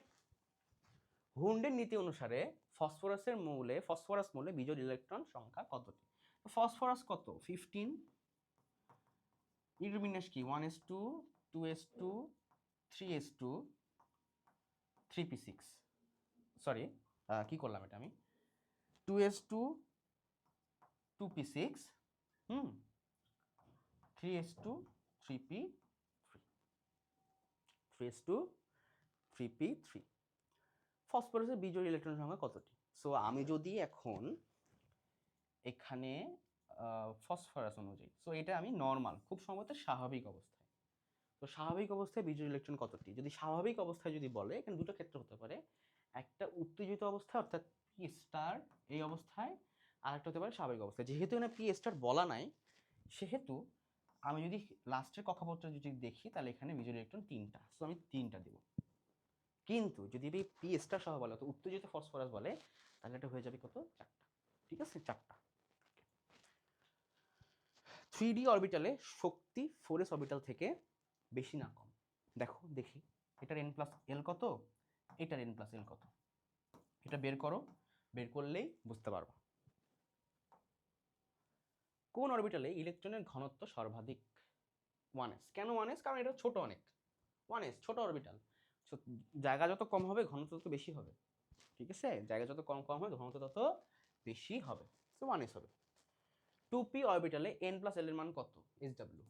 হুন্ডের নীতি অনুসারে ফসফরাস মৌলে বিজোড় ইলেকট্রন সংখ্যা কতটি? ফসফরাস কত? 15, ইলেকট্রন বিন্যাস কি? 1s2 2s2 3s2 3p6, sorry কি করলাম এটা আমি, 2s2 2p6 3s2 3p3 3s2 3p3। ফসফরাসের বিজোড় ইলেকট্রন সংখ্যা কতটি? সো আমি যদি এখন এখানে ফসফরাস অনুযায়ী, সো এটা আমি নর্মাল, খুব সম্ভবত স্বাভাবিক অবস্থায়, তো স্বাভাবিক অবস্থায় বিজোড় ইলেকট্রন কতটি? যদি স্বাভাবিক অবস্থায় যদি বলে, এখানে দুটো ক্ষেত্র হতে পারে, একটা উত্তেজিত অবস্থায় অর্থাৎ পি স্টার এই অবস্থায়, আর একটা হতে পারে স্বাভাবিক অবস্থায়। যেহেতু এখানে পি স্টার বলা নাই, সেহেতু আমি যদি লাস্টের কক্ষপথটা যদি দেখি তাহলে এখানে বিজোড় ইলেকট্রন 3টা, সো আমি 3টা দেব। কিন্তু যদি পি স্টার সহ বলে, অর্থাৎ উত্তেজিত ফসফরাস বলে, তাহলে এটা হয়ে যাবে কত? 4টা। ঠিক আছে, 4টা। 3d অরবিটালে শক্তি 4s অরবিটাল থেকে বেশি না কম? দেখো দেখি, এটার n প্লাস এল কত, এটার n প্লাস এল কত, এটা বের করো, বের করলেই বুঝতে পারবো। কোন অরবিটালে ইলেকট্রনের ঘনত্ব সর্বাধিক? 1s। কেন 1s? কারণ এটা ছোট অনেক, 1s ছোট অরবিটাল, জায়গা যত কম হবে ঘনত্ব তত বেশি হবে। ঠিক আছে, জায়গা যত কম কম হবে ঘনত্ব তত বেশি হবে, সো 1s হবে। 2p অরবিটালে n প্লাস l এর মান কত? SW।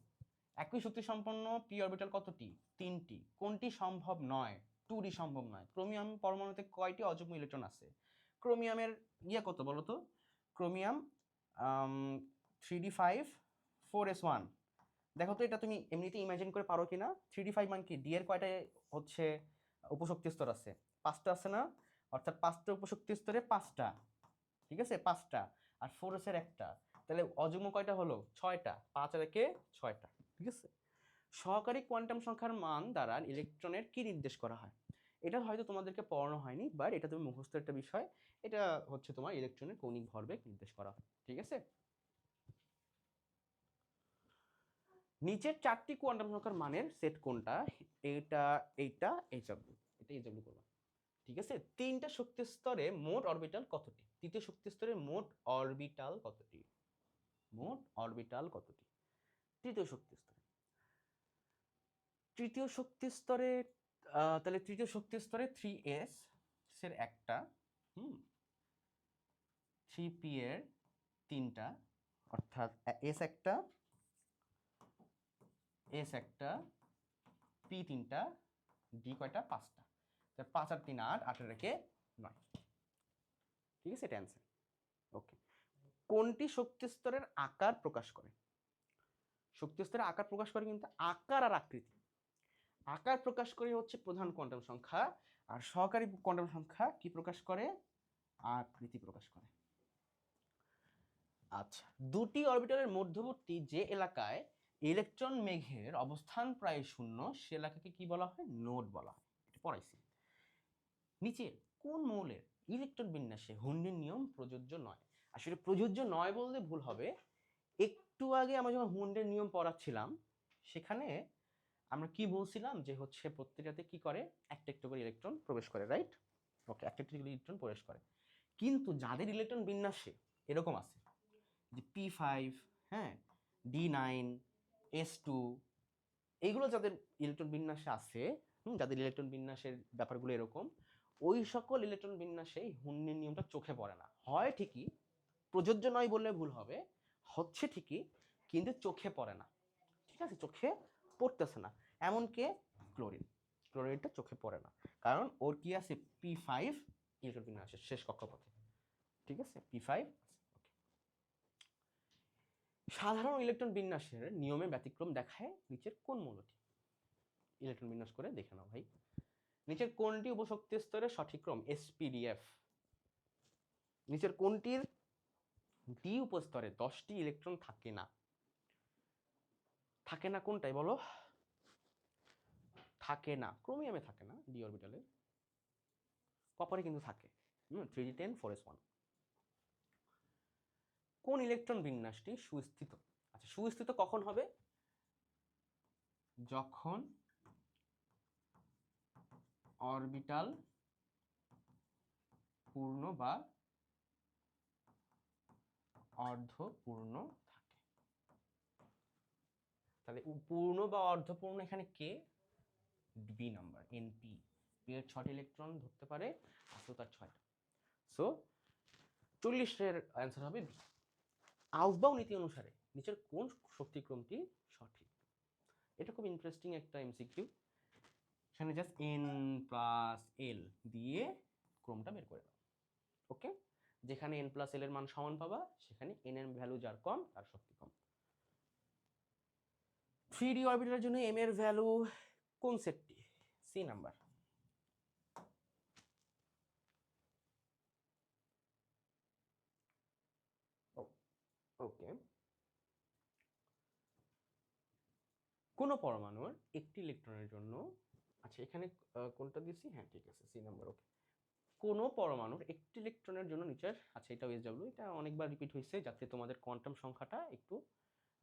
একই শক্তি সম্পন্ন p অরবিটাল কতটি? 3টি। কোনটি সম্ভব নয়? 2d সম্ভব নয়। ক্রোমিয়াম পরমাণুতে কয়টি অযুগ্ম ইলেকট্রন আছে? ক্রোমিয়ামের ইয়ে কত বলো তো? Chromium 3d5 4s1। দেখো তো এটা তুমি এমনিতে ইমাজিন করে পারো কিনা? 3d5 মান কি? ডি এর কয়টা হচ্ছে উপশক্তি স্তর আছে? 5টা আছে না? অর্থাৎ 5টা উপশক্তি স্তরে 5টা, ঠিক আছে, 5টা, আর 4s এর একটা, তাহলে অযুগ্ম কয়টা হলো? 6টা, 5 আর 1 6টা। ঠিক আছে, সহকারী কোয়ান্টাম সংখ্যার মান দ্বারা ইলেকট্রনের কি নির্দেশ করা হয়? এটা হয়তো তোমাদেরকে পড়ানো হয়নি, বাট এটা তুমি মুখস্থ একটা বিষয়, এটা হচ্ছে তোমার ইলেকট্রনের কৌণিক ভরবেগ নির্দেশ করা হয়। ঠিক আছে, নিচের 4টি কোয়ান্টাম সংখ্যার মানের সেট কোনটা? এটা এইটা এইচডব্লিউ, এটা এইচডব্লিউ করবা। ঠিক আছে, 3টা শক্তি স্তরে মোট অরবিটাল কতটি? তৃতীয় শক্তি স্তরে মোট অরবিটাল কতটি? মোট অরবিটাল কতটি তৃতীয় শক্তি স্তরে? তৃতীয় শক্তি স্তরে তাহলে তৃতীয় শক্তি স্তরে 3s এর একটা, 3p এর 3টা, অর্থাৎ s একটা, p 3টা, d কয়টা? 5টা। 5 আর 3 8, 8 এর একে 9। ঠিক আছে, এটা অ্যান্সার। ওকে, কোনটি শক্তি স্তরের আকার প্রকাশ করে? শক্তি স্তরে আকার প্রকাশ করে কিন্তু আকার আর আকৃতি। আকার প্রকাশ করে হচ্ছে প্রধান কোয়ান্টাম সংখ্যা, আর সহকারী কোয়ান্টাম সংখ্যা কি প্রকাশ করে? আকৃতি প্রকাশ করে। আচ্ছা, দুটি অরবিটালের মধ্যবর্তী যে এলাকায় ইলেকট্রন মেঘের অবস্থান প্রায় শূন্য, সে এলাকাকে কি বলা হয়? নোড বলা হয়। এটা পড়াইছি। নিচের কোন মৌলের ইলেকট্রন বিন্যাসে হুন্ডের নিয়ম প্রযোজ্য নয়? আসলে প্রযোজ্য নয় বললে ভুল হবে। একটু আগে আমরা যখন হুন্ডের নিয়ম পড়াচ্ছিলাম, সেখানে আমরা কি বলছিলাম যে হচ্ছে প্রত্যেকটাতে কি করে? একটা একটু করে ইলেকট্রন প্রবেশ করে, রাইট? ওকে, একটা একটু করে ইলেকট্রন প্রবেশ করে। কিন্তু যাদের ইলেকট্রন বিন্যাসে এরকম আছে যে P5, হ্যাঁ, D9, S2, এইগুলো যাদের ইলেকট্রন বিন্যাসে আছে, যাদের ইলেকট্রন বিন্যাসের ব্যাপারগুলো এরকম, ওই সকল ইলেকট্রন বিন্যাসে হুন্ডের নিয়মটা চোখে পড়ে না। হয় ঠিকই, প্রযোজ্য নয় বললে ভুল হবে, হচ্ছে ঠিকই, কিন্তু চোখে পড়ে না। ঠিক আছে, চোখে পড়তেছে না। এমন কে? ক্লোরিন। ক্লোরিনটা চোখে পড়ে না, কারণ ওর কি আছে? P5 ইলেকট্রন বিন্যাসের শেষ কক্ষপথে। ঠিক আছে, P5। সাধারণ ইলেকট্রন বিন্যাসের নিয়মে ব্যতিক্রম দেখায় নিচের কোন মৌলটি? ইলেকট্রন বিন্যাস করে দেখে নাও ভাই। নিচের কোনটি উপশক্তি স্তরের সঠিক ক্রম? SPDF। নিচের কোনটির ডি উপস্তরে 10টি ইলেকট্রন থাকে না? থাকে না কোনটাই বলো? থাকে না, ক্রোমিয়ামে থাকে না, ডি অরবিটালে। কপারে কিন্তু থাকে। 3d10 4s1। কোন ইলেকট্রন বিন্যাসটি সুস্থিত? আচ্ছা, সুস্থিত কখন হবে? যখন অরবিটাল পূর্ণ বা অর্ধপূর্ণ থাকে। তাহলে পূর্ণ বা অর্ধপূর্ণ এখানে কে? B number, NP. পি এর 6টি ইলেকট্রন ধরতে পারে, আসলে তার 6টা। সো 40-এর অ্যান্সার হবে বি। আউফবাউ নীতি অনুসারে নিচের কোন শক্তিক্রমটি সঠিক? এটা খুব ইন্টারেস্টিং একটা এমসিকিউ। এখানে জাস্ট এন প্লাস এল দিয়ে ক্রমটা বের করে দাও। ওকে, যেখানে এন প্লাস এল এর মান সমান পাবা, সেখানে এন এর ভ্যালু যার কম তার শক্তি কম। 3d অরবিটালের জন্য এম এর ভ্যালু কোন সেটটি? C number. ওকে, কোন পরমাণুর একটি ইলেকট্রনের জন্য, আচ্ছা এখানে কোনটা দিছি? হ্যাঁ ঠিক আছে, সি নাম্বার। ওকে, কোন পরমাণুর একটি ইলেকট্রনের জন্য নিচের, আচ্ছা এটাও এসডব্লিউ, এটা অনেকবার রিপিট হয়েছে যাতে তোমাদের কোয়ান্টাম সংখ্যাটা একটু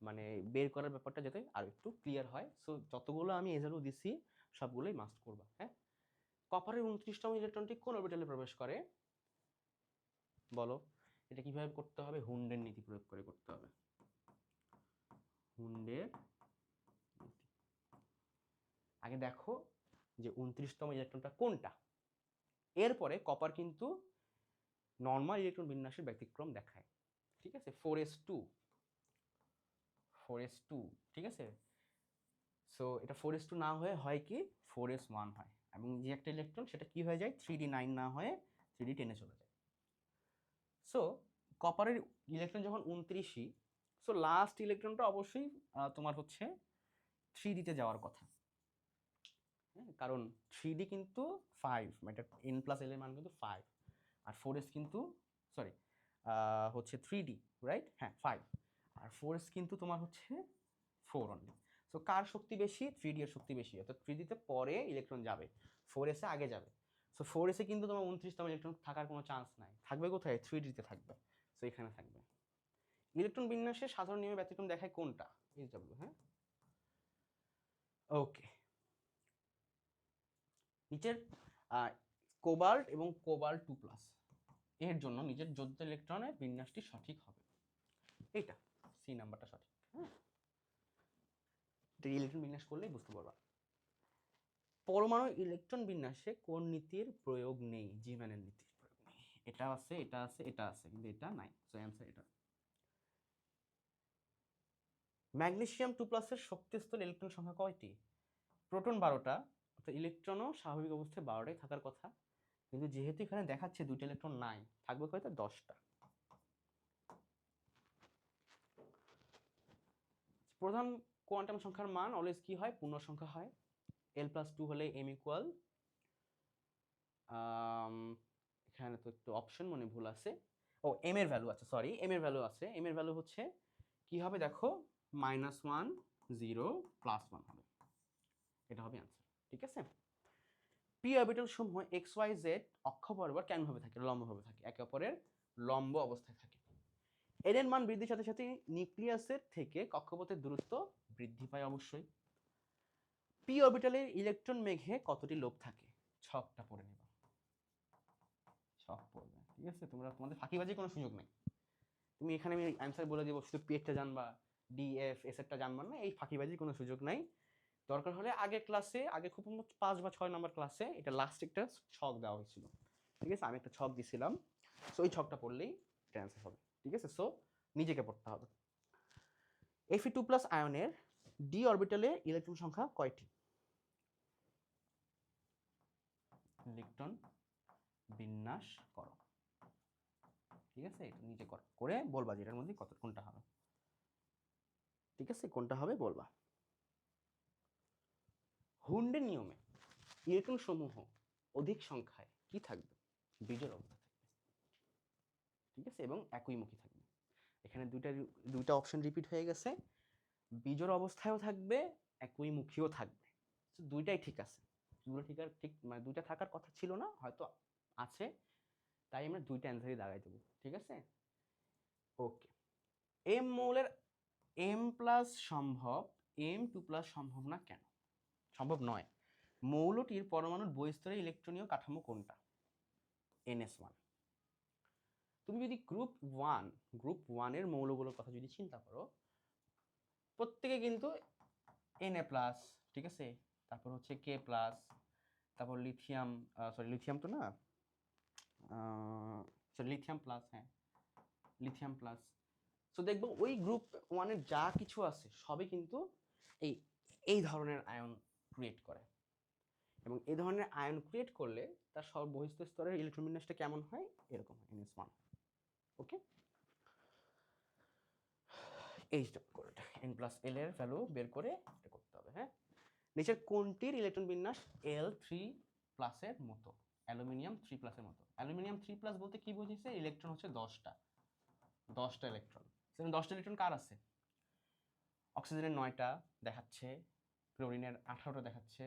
মানে বের করার ব্যাপারটা যাতে আর একটু ক্লিয়ার হয়। সো যতগুলো আমি এসডব্লিউ দিছি সবগুলোই মাস্ট করবা। হ্যাঁ, কপারের 29তম ইলেকট্রনটি কোন অরবিটালে প্রবেশ করে? বলো, এটা কিভাবে করতে হবে? হুন্ডের নীতি প্রয়োগ করে করতে হবে। হুন্ডের নীতি। আগে দেখো যে 29তম ইলেকট্রনটা কোনটা, এরপরে কপার কিন্তু নর্মাল ইলেকট্রন বিন্যাসের ব্যতিক্রম দেখায়। ঠিক আছে, 4s2, 4s2, ঠিক আছে। সো এটা 4s2 না হয়ে হয় কি? 4s1 হয়, এবং যে একটা ইলেকট্রন সেটা কি হয়ে যায়? 3d9 না হয়ে 3d10 চলে যায়। সো কপারের ইলেকট্রন যখন 29ই, সো লাস্ট ইলেকট্রনটা অবশ্যই তোমার হচ্ছে 3d-তে যাওয়ার কথা। হ্যাঁ, কারণ 3d কিন্তু 5, মানে n প্লাস l এর মান কিন্তু 5, আর 4s কিন্তু সরি হচ্ছে 3d, রাইট? হ্যাঁ 5, আর 4s কিন্তু তোমার হচ্ছে 4 অনলি। সো কার শক্তি বেশি? 3d এর শক্তি বেশি, অর্থাৎ 3d-তে পরে ইলেকট্রন যাবে, 4s এ আগে যাবে। সো 4s এ কিন্তু তোমার 29তম ইলেকট্রন থাকার কোনো চান্স নাই। থাকবে কোথায়? 3d-তে থাকবে। সো এখানে থাকবে। ইলেকট্রন বিন্যাসে সাধারণ নিয়মে ব্যতিক্রম দেখায় কোনটা? SW। হ্যাঁ, ওকে। নিচের কোবাল্ট এবং কোবাল্ট 2+ এর জন্য নিজের যোদ্ধা ইলেকট্রনের বিন্যাসটি সঠিক হবে। এটা সি নাম্বারটা সঠিক। হ্যাঁ, এটা ইলেকট্রন বিন্যাস করলেই বুঝতে পারবা। পরমাণু ইলেকট্রন বিন্যাসে কোন নীতির প্রয়োগ নেই? জিম্যানের নীতির প্রয়োগ নেই। এটা আছে, এটা আছে, এটা আছে, কিন্তু এটা নাই। সো অ্যান্সার এটা। ম্যাগনেসিয়াম 2+ এর শক্তি স্তর ইলেকট্রন সংখ্যা কয়টি? প্রোটন 12টা, অর্থাৎ ইলেকট্রনও স্বাভাবিক অবস্থায় 12টাই থাকার কথা, কিন্তু যেহেতু এখানে দেখাচ্ছে 2টা ইলেকট্রন নাই, থাকবে কয়টা? 10টা। প্রধান কোয়ান্টাম সংখ্যার মান অলওয়েজ কি হয়, পূর্ণ সংখ্যা হয়। l+2 হলে m ইকুয়াল, এখানে তো একটু অপশন মনে ভুল আছে, ও m এর ভ্যালু আছে, সরি m এর ভ্যালু আছে, m এর ভ্যালু হচ্ছে কি হবে দেখো, -1 0 +1 হবে, এটা হবে অ্যান্সার। ঠিক আছে, পি অরবিটাল সমূহ এক্স ওয়াই জেড অক্ষ বরাবর কেমনভাবে থাকে, লম্বভাবে থাকে, একে অপরের লম্ব অবস্থায় থাকে। এর এর মান বৃদ্ধির সাথে সাথে নিউক্লিয়াসের থেকে কক্ষপথের দূরত্ব বৃদ্ধি পায় অবশ্যই। পি অরবিটালের ইলেকট্রন মেঘে কতটি লোব থাকে, ছকটা পড়ে নেবা, ছক পড়বে। ঠিক আছে, তোমাদের ফাঁকিবাজির কোনো সুযোগ নেই। তুমি এখানে আমি অ্যান্সার বলে দেবো, শুধু পি একটা জানবা, ডি এফ এস একটা জানবা না, এই ফাঁকিবাজির কোনো সুযোগ নাই। দরকার হলে আগের ক্লাসে, আগে খুব 5 বা 6 নম্বর ক্লাসে এটা লাস্ট একটা ছক দেওয়া হয়েছিল। ঠিক আছে, আমি একটা ছক দিছিলাম, সো ওই ছকটা পড়লেই এটা অ্যান্সার হবে। ঠিক আছে, সো নিজেকে পড়তে হবে। Fe2+ আয়নের ডি অরবিটালে ইলেকট্রন সংখ্যা কয়টি? ইলেকট্রন বিন্যাস করো। ঠিক আছে, এটা নিজে করো, করে বলবা যে এটার মধ্যে কোনটা হবে। ঠিক আছে, কোনটা হবে বলবা। হুন্ডের নিয়মে ইলেকট্রন সমূহ অধিক সংখ্যায় কি থাকবে, বিজোড় অবস্থা থাকবে। ঠিক আছে, এবং একইমুখী থাকবে। এখানে দুইটা অপশন রিপিট হয়ে গেছে, বিজোড় অবস্থায়ও থাকবে, একইমুখীও থাকবে। দুইটাই ঠিক আছে, ঠিক মানে দুইটা থাকার কথা ছিল না, হয়তো আছে, তাই আমরা দুইটা অ্যান্সারই দাগাই দেবো। ঠিক আছে, ওকে। এম মৌলের m+ সম্ভব, m2+ সম্ভব না কেন? সম্ভব নয়। মৌলটির পরমাণুর বহিস্তরে ইলেকট্রনীয় কাঠামো কোনটা? ns1। তুমি যদি গ্রুপ 1 এর মৌলগুলোর কথা যদি চিন্তা করো, প্রত্যেকে কিন্তু Na+, ঠিক আছে, তারপর হচ্ছে K+, তারপর লিথিয়াম, লিথিয়াম তো না, লিথিয়াম প্লাস, হ্যাঁ লিথিয়াম প্লাস। সো দেখবো ওই গ্রুপ 1 এর যা কিছু আছে সবই কিন্তু এই ধরনের আয়ন ক্রিয়েট করে, এবং এই ধরনের আয়ন ক্রিয়েট করলে তার সব বহিস্থ স্তরের ইলেকট্রন বিন্যাসটা কেমন হয়, এরকম হয়, ns1। ওকে, এইচটা করে n+l এর ভ্যালু বের করে এটা করতে হবে। হ্যাঁ, নিচের কোনটির ইলেকট্রন বিন্যাস L3+ এর মতো? অ্যালুমিনিয়াম 3+ এর মতো। অ্যালুমিনিয়াম 3+ বলতে কি বুঝিয়েছে, ইলেকট্রন হচ্ছে 10টা ইলেকট্রন। সেখানে 10টা ইলেকট্রন কার আছে? অক্সিজেনের 9টা দেখাচ্ছে, ক্লোরিনের 18টা দেখাচ্ছে,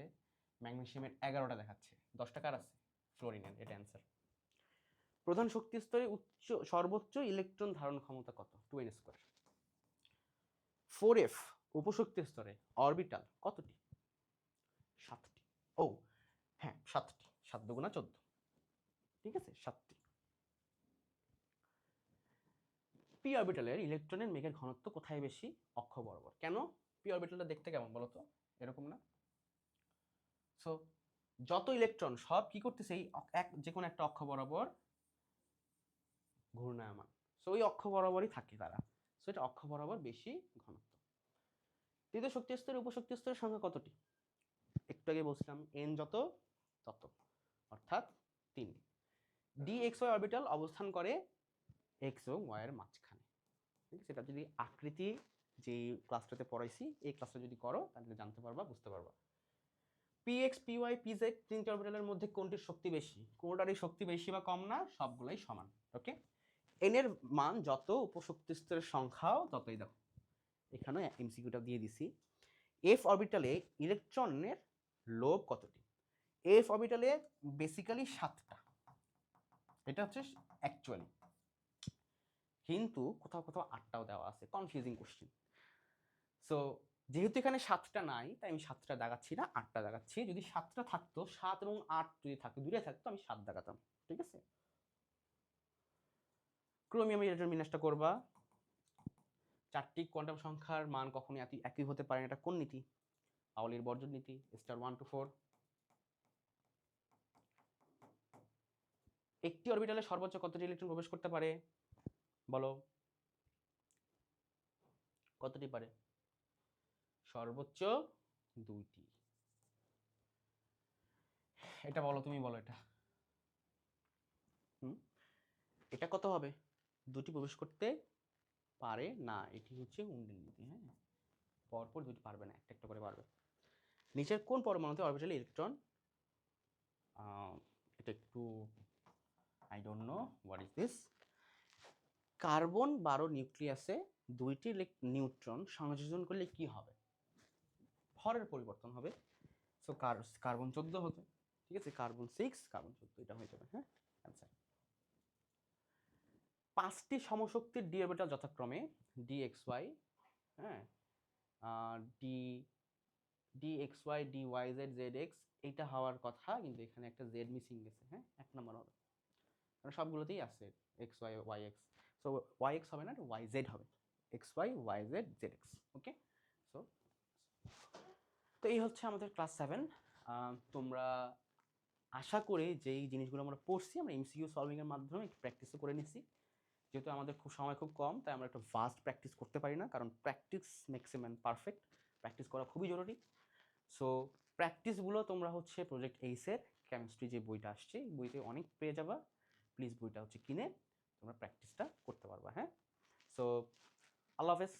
ম্যাগনেসিয়ামের 11টা দেখাচ্ছে, 10টা কার আছে? ফ্লোরিনের, এটা অ্যান্সার। প্রধান শক্তি স্তরে সর্বোচ্চ ইলেকট্রন ধারণ ক্ষমতা কত? 2n²। 4f উপশক্তি স্তরে অরবিটাল কতটি? 7টি। ও হ্যাঁ, 7টি, 7 দুগুণা 14। ঠিক আছে, 7টি। পি অরবিটালের ইলেকট্রনের মেঘের ঘনত্ব কোথায় বেশি? অক্ষ বরাবর। কেন? পি অরবিটালটা দেখতে কেমন বলো তো, এরকম না? সো যত ইলেকট্রন সব কি করতেছে, এই যে কোনো একটা অক্ষ বরাবর ঘূর্ণায়মান, সো ওই অক্ষ বরাবরই থাকে তারা, সো এটা অক্ষ বরাবর বেশি ঘনত্ব। তৃতীয় শক্তি স্তরের উপশক্তি স্তরের সংখ্যা কতটি? একটু আগে বলছিলাম n যত তত, অর্থাৎ 3। dxy অরবিটাল অবস্থান করে x এবং y এর মাঝখানে। ঠিক আছে, এটা যদি আকৃতি যে ক্লাসটাতে পড়াইছি এই ক্লাসটা যদি করো তাহলে জানতে পারবা, বুঝতে পারবা। px py pz তিনটি অরবিটালের মধ্যে কোনটির শক্তি বেশি? কোনটারই শক্তি বেশি বা কম না, সবগুলাই সমান। ওকে, n এর মান যত, উপশক্তি স্তরের সংখ্যাও ততই। দেখো এখানে এমসিকিউটা দিয়ে দিছি। f অরবিটালে ইলেকট্রনের লোব কতটি? f অরবিটালে বেসিক্যালি 7টা, এটা হচ্ছে অ্যাকচুয়ালি, কিন্তু কোথাও কোথাও 8টাও দেওয়া আছে, কনফিউজিং কোশ্চেন। সো যেহেতু এখানে 7টা নাই, তাই আমি 7টা দাগাচ্ছি না, 8টা দাগাচ্ছি। যদি 7টা থাকতো, 7 এবং 8 যদি থাকতো, দুইটা থাকতো, আমি 7 দাগাতাম। ঠিক আছে, ক্রোমিয়াম ইলেকট্রন বিন্যাসটা করবা। 4টি কোয়ান্টাম সংখ্যার মান কখনোই একই হতে পারে না, এটা কোন নীতি? পাউলির বর্জন নীতি, স্টার 1 to 4। একটি অরবিটালে সর্বোচ্চ কতটি ইলেকট্রন প্রবেশ করতে পারে বলো, কতটি পারে? সর্বোচ্চ 2টি। এটা বলো, তুমি বলো এটা। এটা কত হবে? 2টি প্রবেশ করতে পারে না, এটি হচ্ছে উন্ডের নীতি। হ্যাঁ, পরপর দুইটি পারবে না, একটা একটা করে পারবে। নিচের কোন পরমাণুতে অরবিটালে ইলেকট্রন, এটা একটু I don't know what is this. Carbon 12 নিউক্লিয়াসে দুইটি নিউট্রন সংযোজন করলে কি হবে? ভরের পরিবর্তন হবে। সো কার্বন 14 হতো, ঠিক আছে, কার্বন 6 কার্বন 14 এটা হয়ে যাবে। হ্যাঁ, আচ্ছা, 5টি সমশক্তির ডি অরবিটাল যথাক্রমে DXY, হ্যাঁ, ডি DXY DYZ ZX, এইটা হওয়ার কথা, কিন্তু এখানে একটা জেড মিসিং গেছে। হ্যাঁ, 1 নম্বর হবে, কারণ সবগুলোতেই আছে XY YX। সো YX হবে না, YZ হবে, XY YZ ZX। ওকে, সো তো এই হচ্ছে আমাদের ক্লাস 7। তোমরা আশা করি যেই জিনিসগুলো আমরা পড়ছি আমরা এমসিকিউ সলভিংয়ের মাধ্যমে একটু প্র্যাকটিসও করে নিচ্ছি। যেহেতু আমাদের সময় খুব কম, তাই আমরা একটু ফাস্ট প্র্যাকটিস করতে পারি না, কারণ practice makes a man perfect. Practice করা খুবই জরুরি। সো প্র্যাকটিসগুলো তোমরা হচ্ছে প্রজেক্ট এইসের কেমিস্ট্রি যে বইটা আসছে, এই বইতে অনেক পেয়ে যাবা। প্লিজ বইটা হচ্ছে কিনে তোমরা প্র্যাকটিসটা করতে পারবা। হ্যাঁ, সো আল্লাহ হাফেজ।